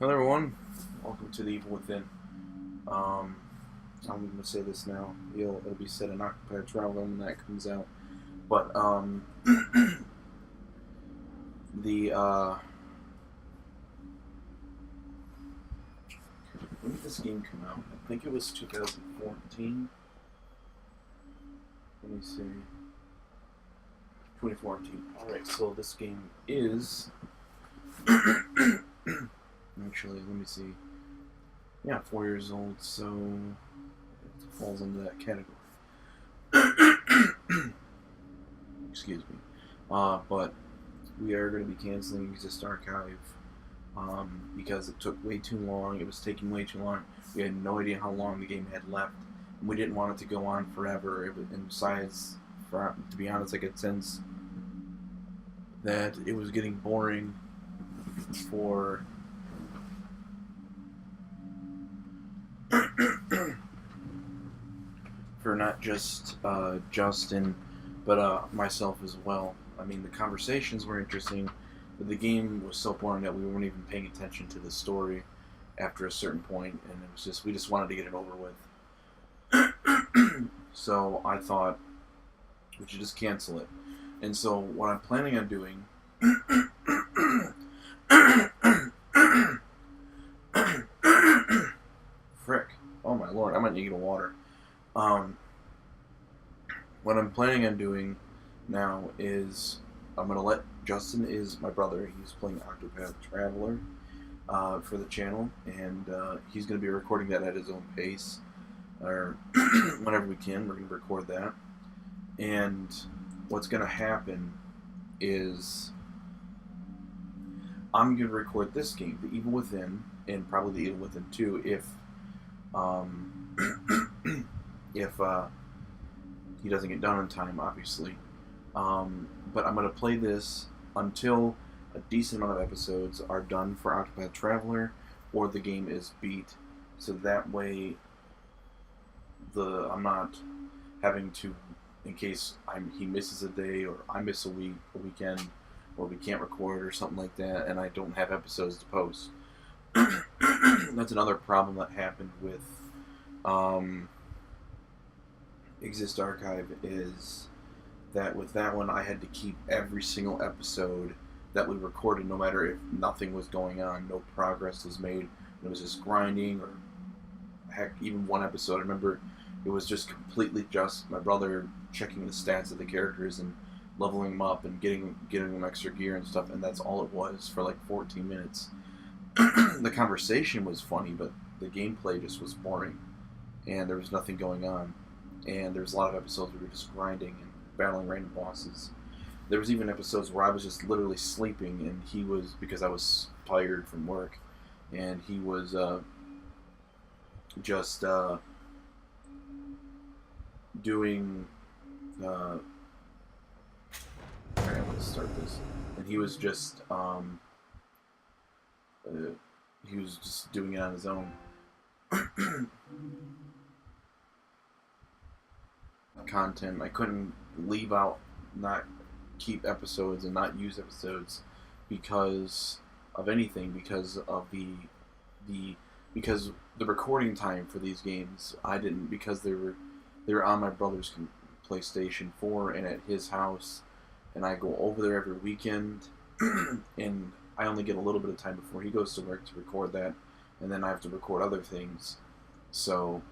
Hello everyone, welcome to The Evil Within. Um, I'm going to say this now. It'll be said in Occupied Travel when that comes out. But the when did this game come out? I think it was 2014. Let me see. 2014. All right, so this game is actually, let me see. Yeah, 4 years old, so it falls into that category. Excuse me. But we are going to be canceling Exist Archive because it took way too long. It was taking way too long. We had no idea how long the game had left, and we didn't want it to go on forever. And besides, to be honest, I could sense that it was getting boring for for not just Justin, but myself as well. I mean, the conversations were interesting, but the game was so boring that we weren't even paying attention to the story after a certain point, and it was just we just wanted to get it over with. So I thought we should just cancel it. And so what I'm planning on doing frick. Oh my lord, I might need to get water. Um, what I'm planning on doing now is I'm gonna let Justin is my brother. He's playing Octopath Traveler for the channel, and he's gonna be recording that at his own pace, or whenever we can. We're gonna record that, and what's gonna happen is I'm gonna record this game, The Evil Within, and probably The Evil Within 2, if if he doesn't get done in time, obviously. But I'm going to play this until a decent amount of episodes are done for Octopath Traveler, or the game is beat. So that way, I'm not having to, in case he misses a day, or I miss a weekend, or we can't record or something like that, and I don't have episodes to post. That's another problem that happened with Exist Archive, is that with that one I had to keep every single episode that we recorded, no matter if nothing was going on, no progress was made, it was just grinding, or heck, even one episode, I remember it was just completely just my brother checking the stats of the characters and leveling them up and getting them extra gear and stuff, and that's all it was for like 14 minutes. The conversation was funny, but the gameplay just was boring, and there was nothing going on. And there was a lot of episodes where we were just grinding and battling random bosses. There was even episodes where I was just literally sleeping, and he was, because I was tired from work, and he was just doing. Alright, I'm gonna start this, and he was just doing it on his own. Content. I couldn't leave out, not keep episodes and not use episodes because of anything, because of because the recording time for these games, I didn't, because they were on my brother's PlayStation 4 and at his house, and I go over there every weekend and I only get a little bit of time before he goes to work to record that, and then I have to record other things. So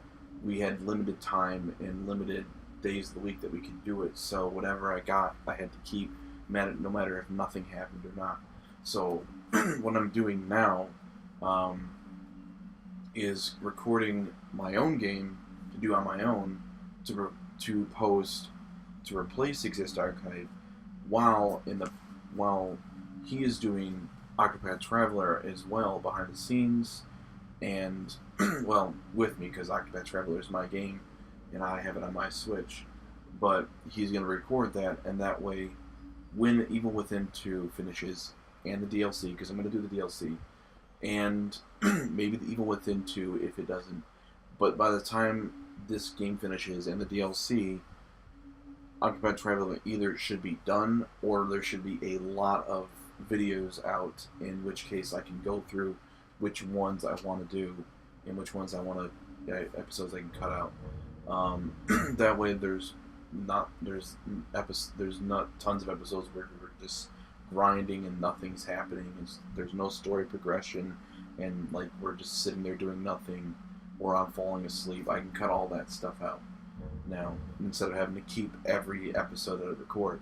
we had limited time and limited days of the week that we could do it, so whatever I got, I had to keep, no matter if nothing happened or not. So what I'm doing now is recording my own game to do on my own, to post, to replace Exist Archive, while he is doing Octopath Traveler as well behind the scenes, and well, with me, because Octopath Traveler is my game and I have it on my Switch, but he's going to record that, and that way, when Evil Within 2 finishes, and the DLC, because I'm going to do the DLC, and maybe the Evil Within 2 if it doesn't, but by the time this game finishes and the DLC, Octopath Traveler either should be done, or there should be a lot of videos out, in which case I can go through which ones I want to do and which ones I want to episodes I can cut out. That way, there's not tons of episodes where we're just grinding and nothing's happening. There's no story progression, and like we're just sitting there doing nothing, or I'm falling asleep. I can cut all that stuff out now instead of having to keep every episode that I record,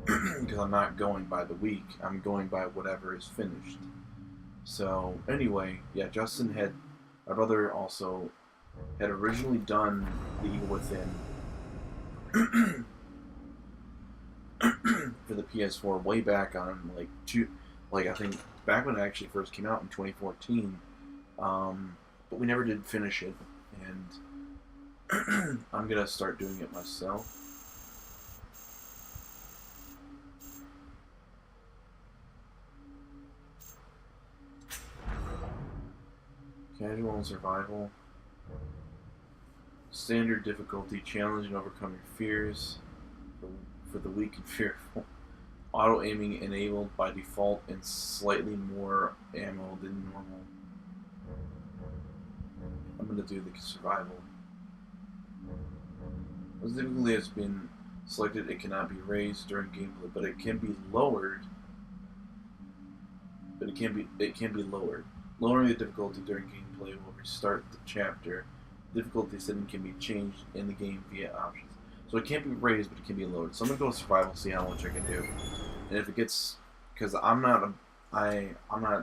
because I'm not going by the week. I'm going by whatever is finished. So anyway, yeah, my brother also had originally done The Evil Within for the PS4 way back on I think back when it actually first came out in 2014, but we never did finish it, and I'm gonna start doing it myself. Casual and survival. Standard difficulty, challenge and overcome your fears. For the weak and fearful. Auto aiming enabled by default and slightly more ammo than normal. I'm gonna do the survival. As difficulty has been selected, it cannot be raised during gameplay, but it can be lowered. It can be lowered. Lowering the difficulty during gameplay will restart the chapter. Difficulty setting can be changed in the game via options. So it can't be raised, but it can be lowered. So I'm gonna go to survival, see how much I can do, and if it gets, because I'm not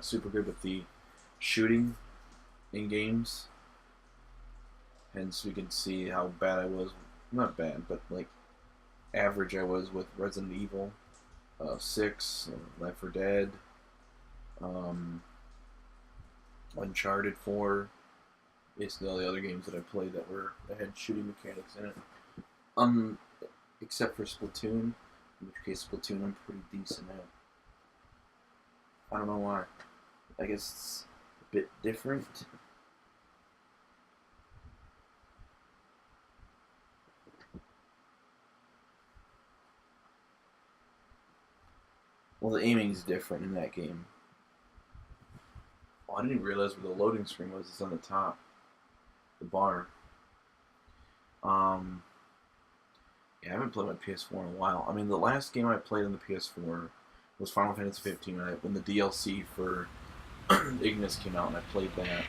super good with the shooting in games. Hence, we can see how bad I was. Not bad, but like average I was with Resident Evil 6, Left 4 Dead, Uncharted 4. Basically all the other games that I played that had shooting mechanics in it. Except for Splatoon, in which case Splatoon I'm pretty decent at. I don't know why. I guess it's a bit different. Well, the aiming is different in that game. Oh, I didn't even realize where the loading screen was. It's on the top. The bar. Yeah, I haven't played my PS4 in a while. I mean, the last game I played on the PS4 was Final Fantasy 15 when the DLC for Ignis came out, and I played that.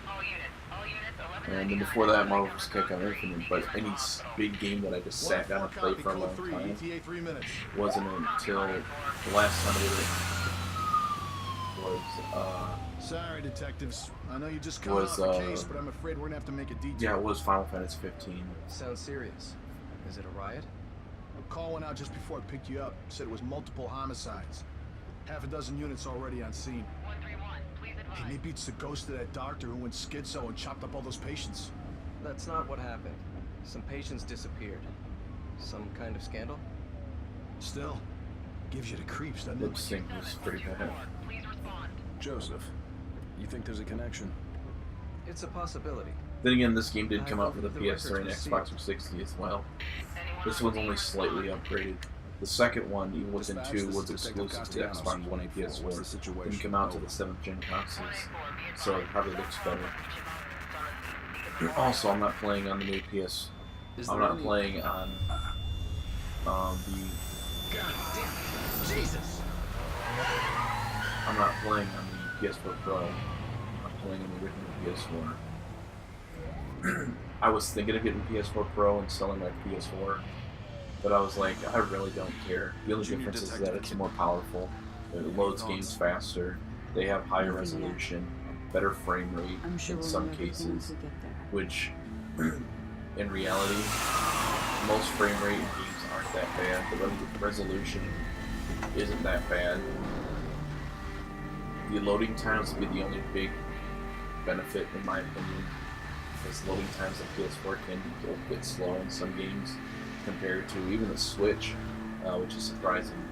And then before that, Marvel vs. Capcom Infinite. But any big game that I just sat down and played for a long time wasn't until the last time I did it was. Sorry, detectives. I know you just caught off a case, but I'm afraid we're gonna have to make a detour. Yeah, it was Final Fantasy 15. Sounds serious. Is it a riot? A call went out just before I picked you up. Said it was multiple homicides. Half a dozen units already on scene. 131, please advise. Hey, maybe it's the ghost of that doctor who went schizo and chopped up all those patients. That's not what happened. Some patients disappeared. Some kind of scandal? Still, gives you the creeps, doesn't Lip it? sync was pretty bad. Please respond. Joseph, you think there's a connection? It's a possibility. Then again, this game did come out for the PS3 and Xbox 360 as well. This one's only slightly upgraded. The second one, Evil Within 2, was exclusive to the Xbox One and PS4. Didn't come out to the 7th gen consoles, so it probably looks better. Also, I'm not playing on the new PS. I'm not playing on the. God damn it. Jesus! I'm not playing on the PS4 Pro. I'm playing on the original PS4. I was thinking of getting PS4 Pro and selling my PS4, but I was like, I really don't care. The only difference is that it's more powerful. It loads games faster. They have higher resolution, better frame rate in some cases, which, in reality, most frame rate in games aren't that bad. The resolution isn't that bad. The loading times would be the only big benefit, in my opinion, because loading times on PS4 can be a bit slow in some games compared to even the Switch, which is surprising.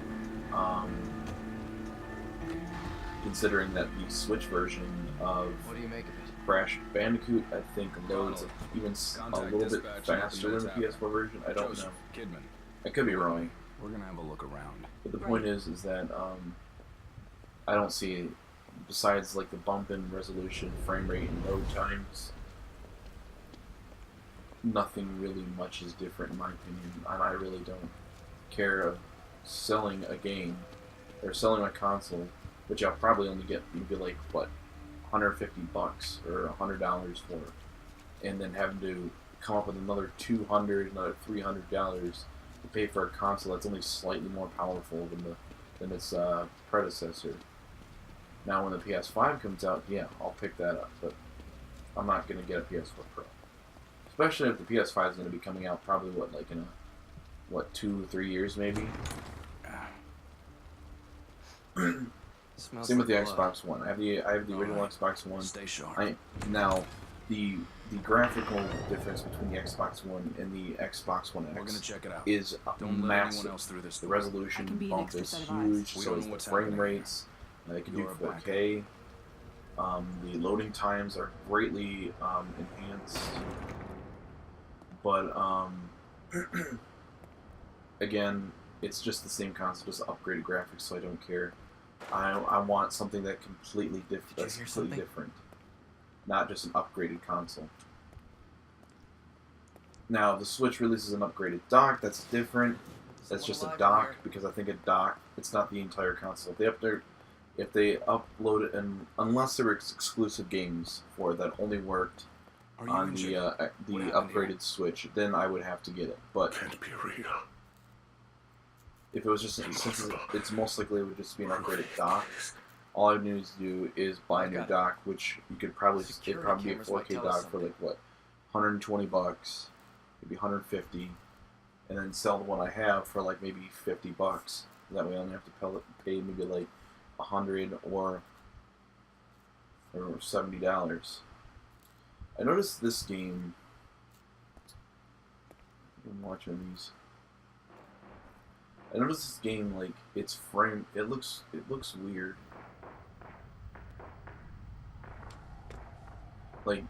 Considering that the Switch version of What do you make of it? Crash Bandicoot, I think, loads even a little bit faster than the PS4 version. I don't know. Kidman, I could be wrong. we're gonna have a look around. But the point is that I don't see besides like the bump in resolution, frame rate, and load times, nothing really much is different in my opinion, and I really don't care of selling a game or selling my console, which I'll probably only get maybe like what, $150 or $100 for, and then having to come up with another another $300 to pay for a console that's only slightly more powerful than its predecessor. Now, when the PS5 comes out, yeah, I'll pick that up, but I'm not gonna get a PS4 Pro, especially if the PS5 is gonna be coming out probably in 2-3 years maybe. Smells Same with the like blood. Xbox One. I have the original Alright. Xbox One. Stay sharp. Now the graphical difference between the Xbox One and the Xbox One We're gonna X check it out. is Don't let massive. anyone else through this The door. I can resolution be an bump extra is set of eyes. huge. We So don't is know the what's frame happening. rates. They can do You're back. 4K. The loading times are greatly enhanced. But again, it's just the same console, just upgraded graphics, so I don't care. I want something that completely Did you that's hear completely something? different, not just an upgraded console. Now the Switch releases an upgraded dock. That's different. That's just a Someone alive in dock here? because I think a dock. It's not the entire console. If they upload it, and unless there were exclusive games for it that only worked Are you on injured? the What happened upgraded here? Switch, then I would have to get it. But Can't be real. if it was just since it's most likely it would just be an upgraded dock, all I need to do is buy a I've new got it. dock, which you could probably Security it'd probably be a cameras might 4K tell us dock for like what, $120, maybe 150, and then sell the one I have for like maybe $50. That way I only have to pay maybe like $100 or $70. I noticed this game. I'm watching these. I noticed this game, like its frame, it looks weird. Like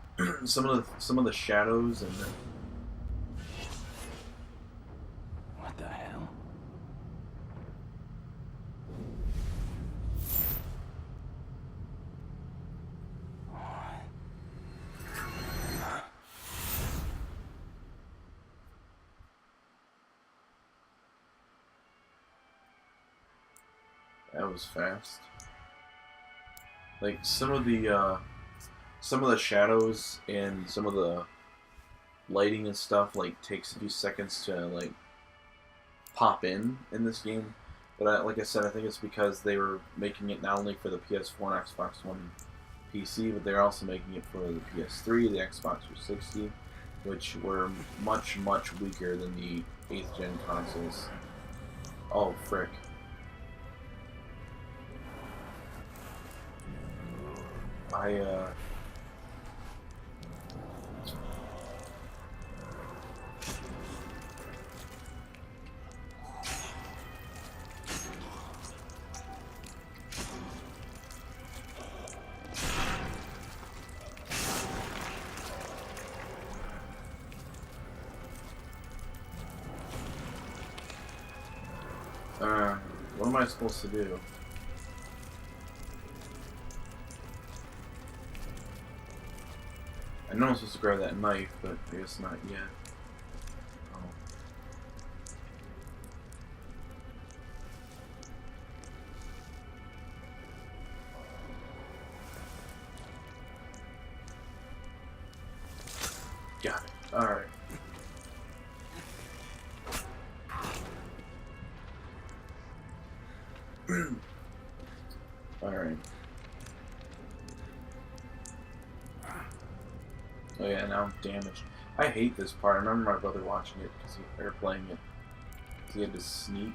some of the shadows and the, What the hell? that was fast. Like some of the shadows and some of the lighting and stuff like takes a few seconds to like pop in this game. But like I said, I think it's because they were making it not only for the PS4 and Xbox One PC, but they're also making it for the PS3, the Xbox 360, which were much weaker than the 8th gen consoles. Oh frick. What am I supposed to do? I know I'm supposed to grab that knife, but I guess not yet. Oh. Got it. Alright. Alright. Oh yeah, now I'm damaged. I hate this part. I remember my brother watching it or playing it. 'Cause he had to sneak.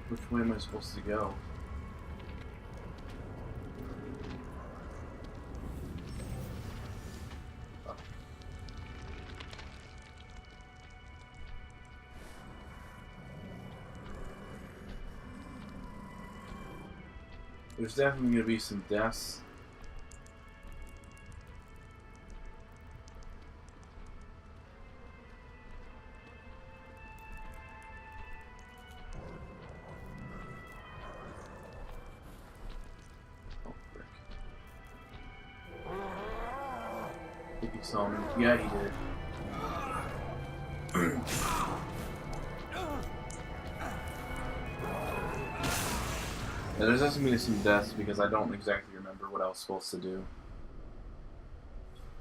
Which way am I supposed to go? There's definitely gonna be some deaths. Oh, frick. I think he saw me. Yeah, he did. Yeah, there's also gonna be some deaths because I don't exactly remember what I was supposed to do.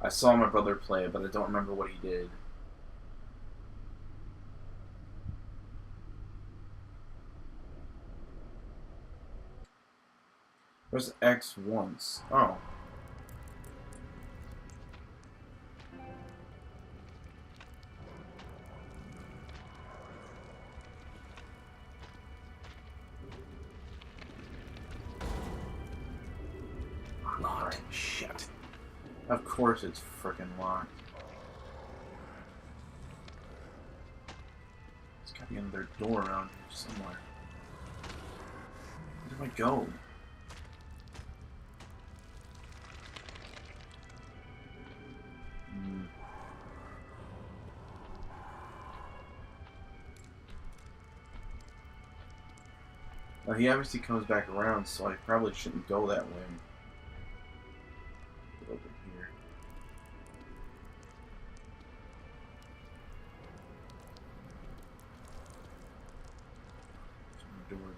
I saw my brother play it, but I don't remember what he did. Where's X once? Oh. Locked. Shut. Of course it's frickin' locked. There's gotta be another door around here somewhere. Where do I go? Well, he obviously comes back around, so I probably shouldn't go that way. Get over here. There's no door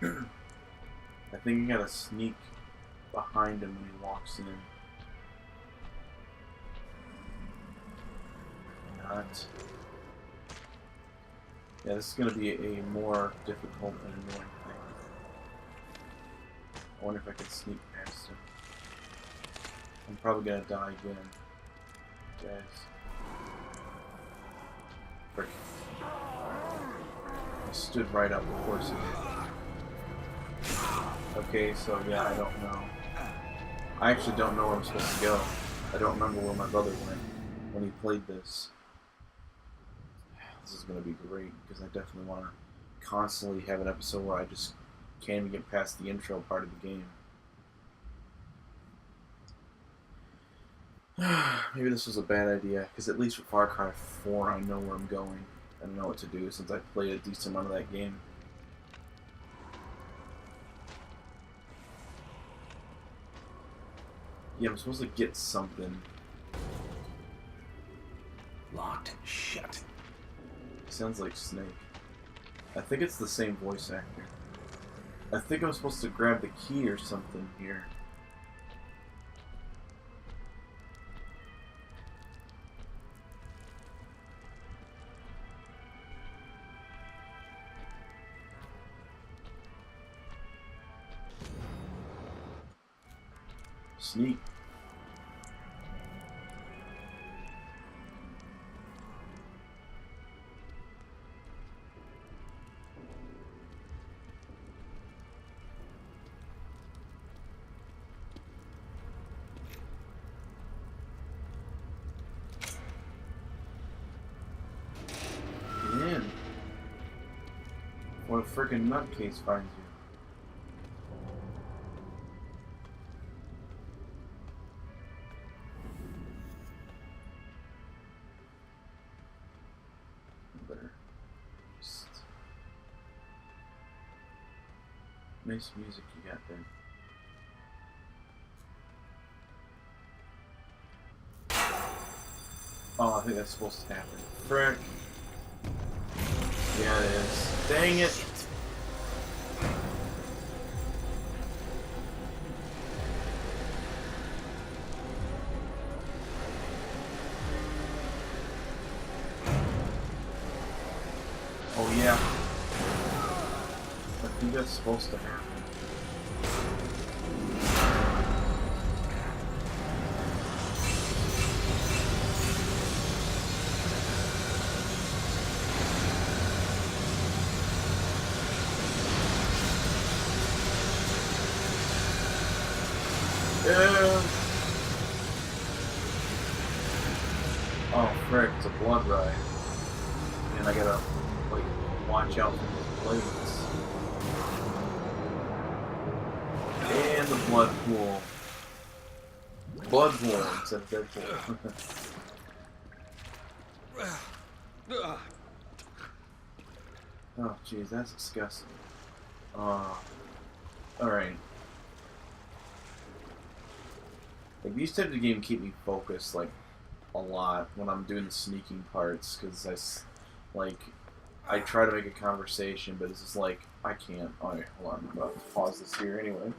there. I think you gotta sneak behind him when he walks in. Not. Yeah, this is going to be a more difficult and annoying thing. I wonder if I can sneak past him. I'm probably going to die again. Guys. Frick. I stood right up, of course he did. Okay, so yeah, I don't know. I actually don't know where I'm supposed to go. I don't remember where my brother went when he played this. This is going to be great, because I definitely want to constantly have an episode where I just can't even get past the intro part of the game. Maybe this was a bad idea, because at least with Far Cry 4 I know where I'm going and know what to do since I played a decent amount of that game. Yeah, I'm supposed to get something. Locked. Shut. Sounds like Snake. I think it's the same voice actor. I think I'm supposed to grab the key or something here. Sneak. What a friggin' nutcase finds you. Better. Just... nice music you got there. Oh, I think that's supposed to happen. Frick. Yeah, it is. Dang it! Oh yeah. I think that's supposed to happen. Oh frick, it's a blood ride. and I gotta like watch out for the blades. And the blood pool. Blood pool instead of Deadpool. Oh, jeez, that's disgusting. Alright. Like, these types of games keep me focused, like, a lot when I'm doing the sneaking parts, because I try to make a conversation, but it's just like, I can't. Alright, hold on, I'm about to pause this here anyway.